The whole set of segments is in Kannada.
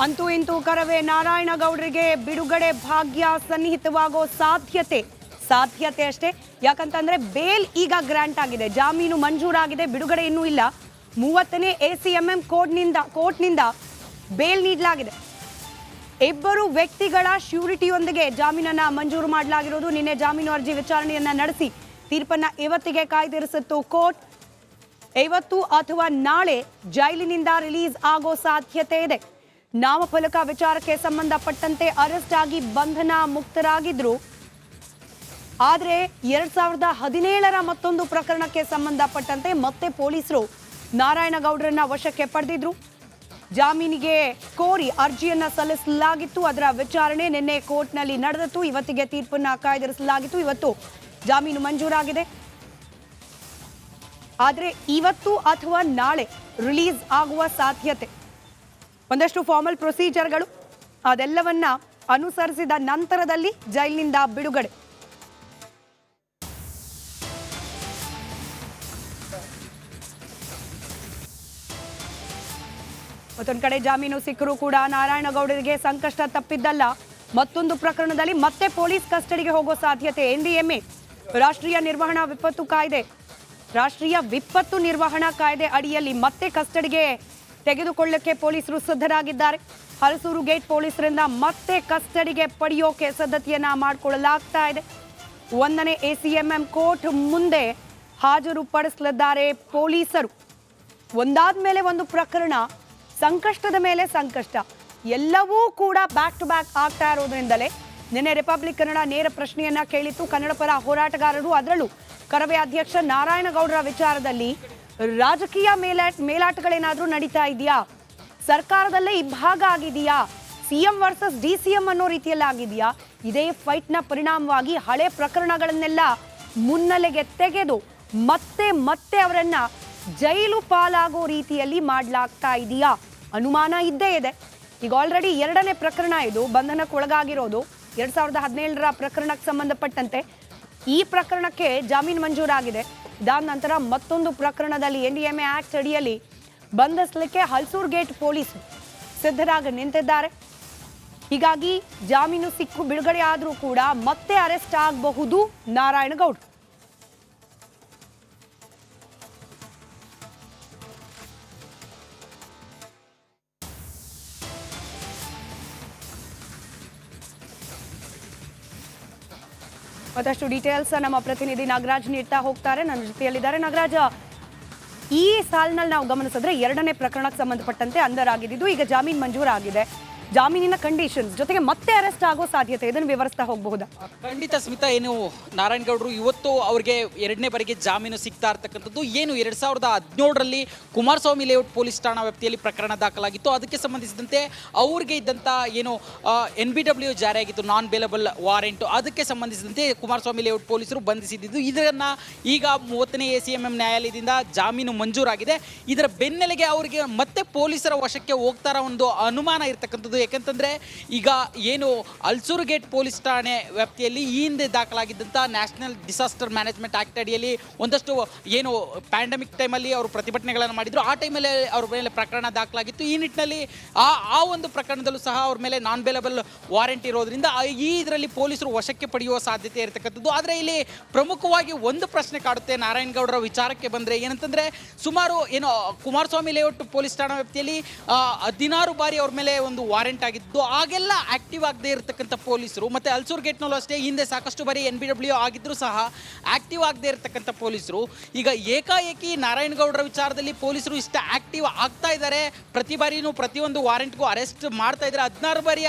ಅಂತೂ ಇಂತೂ ಕರವೇ ನಾರಾಯಣಗೌಡರಿಗೆ ಬಿಡುಗಡೆ ಭಾಗ್ಯ ಸನ್ನಿಹಿತವಾಗೋ ಸಾಧ್ಯತೆ ಅಷ್ಟೇ. ಯಾಕಂತಂದ್ರೆ ಬೇಲ್ ಈಗ ಗ್ರಾಂಟ್ ಆಗಿದೆ, ಜಾಮೀನು ಮಂಜೂರಾಗಿದೆ, ಬಿಡುಗಡೆ ಇನ್ನೂ ಇಲ್ಲ. 30ನೇ ACMM ಕೋರ್ಟ್ನಿಂದ ಬೇಲ್ ನೀಡಲಾಗಿದೆ. ಇಬ್ಬರು ವ್ಯಕ್ತಿಗಳ ಶ್ಯೂರಿಟಿಯೊಂದಿಗೆ ಜಾಮೀನನ್ನ ಮಂಜೂರು ಮಾಡಲಾಗಿರೋದು. ನಿನ್ನೆ ಜಾಮೀನು ಅರ್ಜಿ ವಿಚಾರಣೆಯನ್ನ ನಡೆಸಿ ತೀರ್ಪನ್ನ ಇವತ್ತಿಗೆ ಕಾಯ್ದಿರಿಸಿತ್ತು ಕೋರ್ಟ್. ಇವತ್ತು ಅಥವಾ ನಾಳೆ ಜೈಲಿನಿಂದ ರಿಲೀಸ್ ಆಗೋ ಸಾಧ್ಯತೆ ಇದೆ. ನಾಮಫಲಕ ವಿಚಾರಕ್ಕೆ ಸಂಬಂಧಪಟ್ಟಂತೆ ಅರೆಸ್ಟ್ ಆಗಿ ಬಂಧನ ಮುಕ್ತರಾಗಿದ್ರು. ಆದರೆ 2017ರ ಮತ್ತೊಂದು ಪ್ರಕರಣಕ್ಕೆ ಸಂಬಂಧಪಟ್ಟಂತೆ ಮತ್ತೆ ಪೊಲೀಸರು ನಾರಾಯಣಗೌಡರನ್ನ ವಶಕ್ಕೆ ಪಡೆದಿದ್ರು. ಜಾಮೀನಿಗೆ ಕೋರಿ ಅರ್ಜಿಯನ್ನ ಸಲ್ಲಿಸಲಾಗಿತ್ತು. ಅದರ ವಿಚಾರಣೆ ನಿನ್ನೆ ಕೋರ್ಟ್ನಲ್ಲಿ ನಡೆದಿತ್ತು. ಇವತ್ತಿಗೆ ತೀರ್ಪನ್ನ ಕಾಯ್ದಿರಿಸಲಾಗಿತ್ತು. ಇವತ್ತು ಜಾಮೀನು ಮಂಜೂರಾಗಿದೆ. ಆದರೆ ಇವತ್ತು ಅಥವಾ ನಾಳೆ ರಿಲೀಸ್ ಆಗುವ ಸಾಧ್ಯತೆ. ಒಂದಷ್ಟು ಫಾರ್ಮಲ್ ಪ್ರೊಸೀಜರ್ಗಳು ಅದೆಲ್ಲವನ್ನ ಅನುಸರಿಸಿದ ನಂತರದಲ್ಲಿ ಜೈಲಿನಿಂದ ಬಿಡುಗಡೆ. ಮತ್ತೊಂದು ಕಡೆ ಜಾಮೀನು ಸಿಕ್ಕರೂ ಕೂಡ ನಾರಾಯಣಗೌಡರಿಗೆ ಸಂಕಷ್ಟ ತಪ್ಪಿದ್ದಲ್ಲ. ಮತ್ತೊಂದು ಪ್ರಕರಣದಲ್ಲಿ ಮತ್ತೆ ಪೊಲೀಸ್ ಕಸ್ಟಡಿಗೆ ಹೋಗೋ ಸಾಧ್ಯತೆ. NDMA ರಾಷ್ಟ್ರೀಯ ವಿಪತ್ತು ನಿರ್ವಹಣಾ ಕಾಯ್ದೆ ಅಡಿಯಲ್ಲಿ ಮತ್ತೆ ಕಸ್ಟಡಿಗೆ ತೆಗೆದುಕೊಳ್ಳಕ್ಕೆ ಪೊಲೀಸರು ಸಿದ್ಧರಾಗಿದ್ದಾರೆ. ಹಲಸೂರು ಗೇಟ್ ಪೊಲೀಸರಿಂದ ಮತ್ತೆ ಕಸ್ಟಡಿಗೆ ಪಡೆಯೋಕೆ ಸಿದ್ಧತೆಯನ್ನ ಮಾಡಿಕೊಳ್ಳಲಾಗ್ತಾ ಇದೆ. 1ನೇ ACMM ಕೋರ್ಟ್ ಮುಂದೆ ಹಾಜರುಪಡಿಸಲಿದ್ದಾರೆ ಪೊಲೀಸರು. ಒಂದಾದ ಮೇಲೆ ಒಂದು ಪ್ರಕರಣ, ಸಂಕಷ್ಟದ ಮೇಲೆ ಸಂಕಷ್ಟ, ಎಲ್ಲವೂ ಕೂಡ ಬ್ಯಾಕ್ ಟು ಬ್ಯಾಕ್ ಆಗ್ತಾ ಇರೋದ್ರಿಂದಲೇ ನಿನ್ನೆ ರಿಪಬ್ಲಿಕ್ ಕನ್ನಡ ನೇರ ಪ್ರಶ್ನೆಯನ್ನ ಕೇಳಿತ್ತು. ಕನ್ನಡ ಪರ ಹೋರಾಟಗಾರರು, ಅದರಲ್ಲೂ ಕರವೇ ಅಧ್ಯಕ್ಷ ನಾರಾಯಣಗೌಡರ ವಿಚಾರದಲ್ಲಿ ರಾಜಕೀಯ ಮೇಲಾಟಗಳೇನಾದ್ರೂ ನಡೀತಾ ಇದೆಯಾ, ಸರ್ಕಾರದಲ್ಲೇ ಇಬ್ಬಾಗ ಆಗಿದೆಯಾ, CM ವರ್ಸಸ್ DCM ಅನ್ನೋ ರೀತಿಯಲ್ಲಿ ಆಗಿದೆಯಾ, ಇದೇ ಫೈಟ್ನ ಪರಿಣಾಮವಾಗಿ ಹಳೆ ಪ್ರಕರಣಗಳನ್ನೆಲ್ಲ ಮುನ್ನೆಲೆಗೆ ತೆಗೆದು ಮತ್ತೆ ಅವರನ್ನ ಜೈಲು ಪಾಲಾಗೋ ರೀತಿಯಲ್ಲಿ ಮಾಡಲಾಗ್ತಾ ಇದೆಯಾ ಅನುಮಾನ ಇದ್ದೇ ಇದೆ. ಈಗ ಆಲ್ರೆಡಿ 2ನೇ ಪ್ರಕರಣ ಇದು, ಬಂಧನಕ್ಕೊಳಗಾಗಿರೋದು 2017ರ ಪ್ರಕರಣಕ್ಕೆ ಸಂಬಂಧಪಟ್ಟಂತೆ. ಈ ಪ್ರಕರಣಕ್ಕೆ ಜಾಮೀನು ಮಂಜೂರಾಗಿದೆ. ಇದಾದ ನಂತರ ಮತ್ತೊಂದು ಪ್ರಕರಣದಲ್ಲಿ NDMA ಆಕ್ಟ್ ಅಡಿಯಲ್ಲಿ ಬಂಧಿಸಲಿಕ್ಕೆ ಹಲಸೂರು ಗೇಟ್ ಪೊಲೀಸ್ ಸಿದ್ಧರಾಗಿ ನಿಂತಿದ್ದಾರೆ. ಹೀಗಾಗಿ ಜಾಮೀನು ಸಿಕ್ಕು ಬಿಡುಗಡೆ ಆದರೂ ಕೂಡ ಮತ್ತೆ ಅರೆಸ್ಟ್ ಆಗಬಹುದು ನಾರಾಯಣಗೌಡ. ಮತ್ತಷ್ಟು ಡೀಟೇಲ್ಸ್ ನಮ್ಮ ಪ್ರತಿನಿಧಿ ನಾಗರಾಜ್ ನೀಡ್ತಾ ಹೋಗ್ತಾರೆ. ನನ್ನ ಜೊತೆಯಲ್ಲಿದ್ದಾರೆ ನಾಗರಾಜ್. ಈ ಸಾಲಿನಲ್ಲಿ ನಾವು ಗಮನಿಸಿದ್ರೆ 2ನೇ ಪ್ರಕರಣಕ್ಕೆ ಸಂಬಂಧಪಟ್ಟಂತೆ ಅಂದರ್ ಆಗಿದ್ದು, ಈಗ ಜಾಮೀನು ಮಂಜೂರಾಗಿದೆ. ಜಾಮೀನಿನ ಕಂಡೀಷನ್ಸ್ ಜೊತೆಗೆ ಮತ್ತೆ ಅರೆಸ್ಟ್ ಆಗೋ ಸಾಧ್ಯತೆ, ಇದನ್ನು ವಿವರಿಸ್ತಾ ಹೋಗಬಹುದಾ? ಖಂಡಿತ ಸ್ಮಿತಾ. ಏನು ನಾರಾಯಣಗೌಡರು ಇವತ್ತು ಅವ್ರಿಗೆ 2ನೇ ಬಾರಿಗೆ ಜಾಮೀನು ಸಿಗ್ತಾ ಇರ್ತಕ್ಕಂಥದ್ದು. ಏನು 2017ರಲ್ಲಿ ಕುಮಾರಸ್ವಾಮಿ ಲೇಔಟ್ ಪೊಲೀಸ್ ಠಾಣಾ ವ್ಯಾಪ್ತಿಯಲ್ಲಿ ಪ್ರಕರಣ ದಾಖಲಾಗಿತ್ತು. ಅದಕ್ಕೆ ಸಂಬಂಧಿಸಿದಂತೆ ಅವ್ರಿಗೆ ಇದ್ದಂಥ ಏನು NBW ಜಾರಿಯಾಗಿತ್ತು, ನಾನ್ ಬೇಲಬಲ್ ವಾರೆಂಟು. ಅದಕ್ಕೆ ಸಂಬಂಧಿಸಿದಂತೆ ಕುಮಾರಸ್ವಾಮಿ ಲೇಔಟ್ ಪೊಲೀಸರು ಬಂಧಿಸಿದ್ದು. ಇದನ್ನು ಈಗ 30ನೇ ACMM ನ್ಯಾಯಾಲಯದಿಂದ ಜಾಮೀನು ಮಂಜೂರಾಗಿದೆ. ಇದರ ಬೆನ್ನಲೆಗೆ ಅವರಿಗೆ ಮತ್ತೆ ಪೊಲೀಸರ ವಶಕ್ಕೆ ಹೋಗ್ತಾರ ಒಂದು ಅನುಮಾನ ಇರ್ತಕ್ಕಂಥದ್ದು. ಯಾಕಂತಂದ್ರೆ ಈಗ ಏನು ಹಲಸೂರು ಗೇಟ್ ಪೊಲೀಸ್ ಠಾಣೆ ವ್ಯಾಪ್ತಿಯಲ್ಲಿ ಈ ಹಿಂದೆ ದಾಖಲಾಗಿದ್ದಂಥ ನ್ಯಾಷನಲ್ ಡಿಸಾಸ್ಟರ್ ಮ್ಯಾನೇಜ್ಮೆಂಟ್ ಆಕ್ಟ್ ಅಡಿಯಲ್ಲಿ ಒಂದಷ್ಟು ಏನು ಪ್ಯಾಂಡಮಿಕ್ ಟೈಮಲ್ಲಿ ಅವರು ಪ್ರತಿಭಟನೆಗಳನ್ನು ಮಾಡಿದ್ರು. ಆ ಟೈಮಲ್ಲಿ ಅವ್ರ ಮೇಲೆ ಪ್ರಕರಣ ದಾಖಲಾಗಿತ್ತು. ಈ ನಿಟ್ಟಿನಲ್ಲಿ ಆ ಒಂದು ಪ್ರಕರಣದಲ್ಲೂ ಸಹ ಅವ್ರ ಮೇಲೆ ನಾನ್ ಬೇಲಬಲ್ ವಾರೆಂಟ್ ಇರೋದ್ರಿಂದ ಇದರಲ್ಲಿ ಪೊಲೀಸರು ವಶಕ್ಕೆ ಪಡೆಯುವ ಸಾಧ್ಯತೆ ಇರತಕ್ಕಂಥದ್ದು. ಆದರೆ ಇಲ್ಲಿ ಪ್ರಮುಖವಾಗಿ ಒಂದು ಪ್ರಶ್ನೆ ಕಾಡುತ್ತೆ ನಾರಾಯಣಗೌಡರ ವಿಚಾರಕ್ಕೆ ಬಂದರೆ, ಏನಂತಂದರೆ ಸುಮಾರು ಏನು ಕುಮಾರಸ್ವಾಮಿ ಲೇಔಟ್ ಪೊಲೀಸ್ ಠಾಣಾ ವ್ಯಾಪ್ತಿಯಲ್ಲಿ 16 ಬಾರಿ ಅವ್ರ ಮೇಲೆ ಒಂದು ವಾರೆಂಟ್ ಆಗಿದ್ದು, ಆಗೆಲ್ಲ ಆಕ್ಟಿವ್ ಆಗದೆ ಇರತಕ್ಕಂಥ ಪೊಲೀಸರು, ಮತ್ತೆ ಹಲಸೂರು ಗೇಟ್ನಲ್ಲೂ ಅಷ್ಟೇ ಹಿಂದೆ ಸಾಕಷ್ಟು ಬಾರಿ NBW ಆಗಿದ್ರು ಸಹ ಆಕ್ಟಿವ್ ಆಗದೆ ಇರತಕ್ಕಂಥ ಪೊಲೀಸರು ಈಗ ಏಕಾಏಕಿ ನಾರಾಯಣಗೌಡರ ವಿಚಾರದಲ್ಲಿ ಪೊಲೀಸರು ಇಷ್ಟ ಆಕ್ಟಿವ್ ಆಗ್ತಾ ಇದ್ದಾರೆ. ಪ್ರತಿ ಬಾರಿನೂ ಪ್ರತಿಯೊಂದು ವಾರೆಂಟ್ಗೂ ಅರೆಸ್ಟ್ ಮಾಡ್ತಾ ಇದ್ದಾರೆ. 16 ಬಾರಿ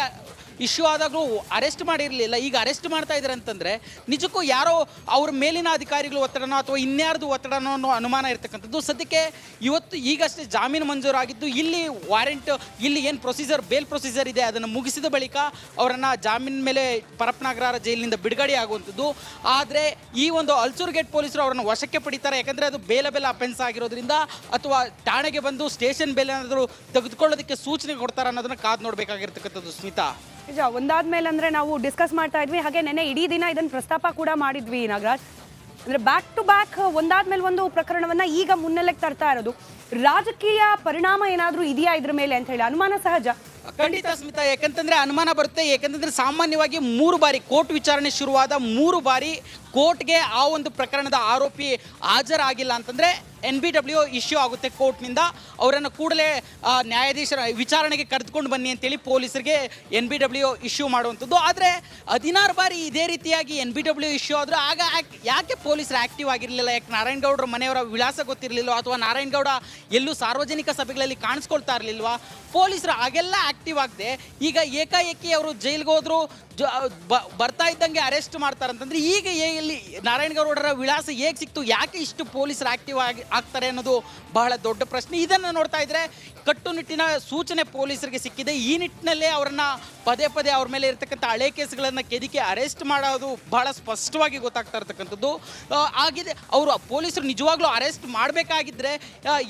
ಇಶ್ಯೂ ಆದಾಗಲೂ ಅರೆಸ್ಟ್ ಮಾಡಿರಲಿಲ್ಲ, ಈಗ ಅರೆಸ್ಟ್ ಮಾಡ್ತಾ ಇದ್ದಾರೆ ಅಂತಂದರೆ ನಿಜಕ್ಕೂ ಯಾರೋ ಅವ್ರ ಮೇಲಿನ ಅಧಿಕಾರಿಗಳು ಒತ್ತಡನೋ ಅಥವಾ ಇನ್ಯಾರ್ದು ಒತ್ತಡನೋ ಅನ್ನೋ ಅನುಮಾನ ಇರ್ತಕ್ಕಂಥದ್ದು. ಸದ್ಯಕ್ಕೆ ಇವತ್ತು ಈಗಷ್ಟೇ ಜಾಮೀನು ಮಂಜೂರಾಗಿದ್ದು, ಇಲ್ಲಿ ವಾರೆಂಟ್, ಇಲ್ಲಿ ಏನು ಬೇಲ್ ಪ್ರೊಸೀಜರ್ ಇದೆ ಅದನ್ನು ಮುಗಿಸಿದ ಬಳಿಕ ಅವರನ್ನು ಜಾಮೀನು ಮೇಲೆ ಪರಪ್ಪನಗರ ಜೈಲಿನಿಂದ ಬಿಡುಗಡೆ ಆಗುವಂಥದ್ದು. ಆದರೆ ಈ ಒಂದು ಹಲಸೂರು ಗೇಟ್ ಪೊಲೀಸರು ಅವರನ್ನು ವಶಕ್ಕೆ ಪಡಿತಾರೆ. ಯಾಕಂದರೆ ಅದು ಬೇಲಬೆಲ್ ಅಫೆನ್ಸ್ ಆಗಿರೋದ್ರಿಂದ, ಅಥವಾ ಠಾಣೆಗೆ ಬಂದು ಸ್ಟೇಷನ್ ಬೇಲ್ ಏನಾದರೂ ತೆಗೆದುಕೊಳ್ಳೋದಕ್ಕೆ ಸೂಚನೆ ಕೊಡ್ತಾರೆ ಅನ್ನೋದನ್ನು ಕಾದು ನೋಡಬೇಕಾಗಿರ್ತಕ್ಕಂಥದ್ದು ಸ್ಮಿತಾ. ನಿಜ, ಒಂದಾದ್ಮೇಲೆ ಅಂದ್ರೆ ನಾವು ಡಿಸ್ಕಸ್ ಮಾಡ್ತಾ ಇದ್ವಿ, ಹಾಗೆ ನೆನೆ ಇಡೀ ದಿನ ಇದನ್ನು ಪ್ರಸ್ತಾಪ ಕೂಡ ಮಾಡಿದ್ವಿ ನಾಗರಾಜ್. ಅಂದ್ರೆ ಬ್ಯಾಕ್ ಟು ಬ್ಯಾಕ್ ಒಂದಾದ್ಮೇಲೆ ಒಂದು ಪ್ರಕರಣವನ್ನ ಈಗ ಮುನ್ನೆಲೆಗೆ ತರ್ತಾ ಇರೋದು. ರಾಜಕೀಯ ಪರಿಣಾಮ ಏನಾದರೂ ಇದೆಯಾ ಇದ್ರ ಮೇಲೆ ಅಂತ ಹೇಳಿ ಅನುಮಾನ ಸಹಜ. ಖಂಡಿತ ಸ್ಮಿತಾ, ಯಾಕಂತಂದ್ರೆ ಅನುಮಾನ ಬರುತ್ತೆ. ಯಾಕಂತಂದ್ರೆ ಸಾಮಾನ್ಯವಾಗಿ 3 ಬಾರಿ ಕೋರ್ಟ್ ವಿಚಾರಣೆ ಶುರುವಾದ 3 ಬಾರಿ ಕೋರ್ಟ್ಗೆ ಆ ಒಂದು ಪ್ರಕರಣದ ಆರೋಪಿ ಹಾಜರಾಗಿಲ್ಲ ಅಂತಂದ್ರೆ NBW ಇಶ್ಯೂ ಆಗುತ್ತೆ ಕೋರ್ಟ್ನಿಂದ. ಅವರನ್ನು ಕೂಡಲೇ ನ್ಯಾಯಾಧೀಶರ ವಿಚಾರಣೆಗೆ ಕರೆದುಕೊಂಡು ಬನ್ನಿ ಅಂತೇಳಿ ಪೊಲೀಸರಿಗೆ NBW ಇಶ್ಯೂ ಮಾಡುವಂಥದ್ದು. ಆದರೆ 16 ಬಾರಿ ಇದೇ ರೀತಿಯಾಗಿ NBW ಇಶ್ಯೂ ಆದರೂ ಆಗ ಯಾಕೆ ಪೊಲೀಸರು ಆ್ಯಕ್ಟಿವ್ ಆಗಿರಲಿಲ್ಲ? ಯಾಕೆ ನಾರಾಯಣಗೌಡರ ಮನೆಯವರ ವಿಳಾಸ ಗೊತ್ತಿರಲಿಲ್ಲ, ಅಥವಾ ನಾರಾಯಣಗೌಡ ಎಲ್ಲೂ ಸಾರ್ವಜನಿಕ ಸಭೆಗಳಲ್ಲಿ ಕಾಣಿಸ್ಕೊಳ್ತಾ ಇರಲಿಲ್ವಾ? ಪೊಲೀಸರು ಆಗೆಲ್ಲ ಆ್ಯಕ್ಟಿವ್ ಆಗದೆ ಈಗ ಏಕಾಏಕಿ ಅವರು ಜೈಲಿಗೆ ಹೋದ್ರು, ಬರ್ತಾ ಇದ್ದಂಗೆ ಅರೆಸ್ಟ್ ಮಾಡ್ತಾರಂತಂದ್ರೆ ಈಗ ಇಲ್ಲಿ ನಾರಾಯಣಗೌಡರ ವಿಳಾಸ ಹೇಗೆ ಸಿಕ್ತು? ಯಾಕೆ ಇಷ್ಟು ಪೊಲೀಸರು ಆ್ಯಕ್ಟಿವ್ ಆಗ್ತಾರೆ ಅನ್ನೋದು ಬಹಳ ದೊಡ್ಡ ಪ್ರಶ್ನೆ. ಇದನ್ನು ನೋಡ್ತಾ ಇದ್ರೆ ಕಟ್ಟುನಿಟ್ಟಿನ ಸೂಚನೆ ಪೊಲೀಸರಿಗೆ ಸಿಕ್ಕಿದೆ. ಈ ನಿಟ್ಟಿನಲ್ಲೇ ಅವರನ್ನ ಪದೇ ಪದೇ ಅವ್ರ ಮೇಲೆ ಇರತಕ್ಕಂಥ ಹಳೆ ಕೇಸ್ಗಳನ್ನು ಕೆದಕಿ ಅರೆಸ್ಟ್ ಮಾಡೋದು ಬಹಳ ಸ್ಪಷ್ಟವಾಗಿ ಗೊತ್ತಾಗ್ತಾ ಇರ್ತಕ್ಕಂಥದ್ದು ಆಗಿದೆ. ಅವರು ಪೊಲೀಸರು ನಿಜವಾಗ್ಲೂ ಅರೆಸ್ಟ್ ಮಾಡಬೇಕಾಗಿದ್ದರೆ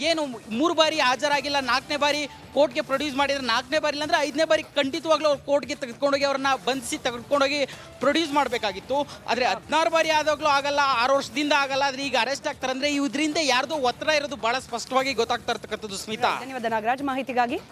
ಏನು 3 ಬಾರಿ ಹಾಜರಾಗಿಲ್ಲ, 4ನೇ ಬಾರಿ ಕೋರ್ಟ್ಗೆ ಪ್ರೊಡ್ಯೂಸ್ ಮಾಡಿದರೆ, 4ನೇ ಬಾರಿ ಇಲ್ಲಾಂದರೆ 5ನೇ ಬಾರಿ ಖಂಡಿತವಾಗ್ಲೂ ಅವ್ರು ಕೋರ್ಟ್ಗೆ ತೆಗೆದುಕೊಂಡೋಗಿ ಅವ್ರನ್ನ ಬಂಧಿಸಿ ತೆಗೆದುಕೊಂಡೋಗಿ ಪ್ರೊಡ್ಯೂಸ್ ಮಾಡಬೇಕಾಗಿತ್ತು. ಆದರೆ 16 ಬಾರಿ ಆದಾಗಲೂ ಆಗಲ್ಲ, 6 ವರ್ಷದಿಂದ ಆಗಲ್ಲ, ಆದರೆ ಈಗ ಅರೆಸ್ಟ್ ಆಗ್ತಾರೆ ಅಂದರೆ ಇದರಿಂದ ಯಾರ್ದೋ ಒತ್ತಡ ಇರೋದು ಬಹಳ ಸ್ಪಷ್ಟವಾಗಿ ಗೊತ್ತಾಗ್ತಾ ಇರ್ತಕ್ಕಂಥದ್ದು ಸ್ಮಿತಾ. ಧನ್ಯವಾದ ನಾಗರಾಜ್ ಮಾಹಿತಿಗಾಗಿ.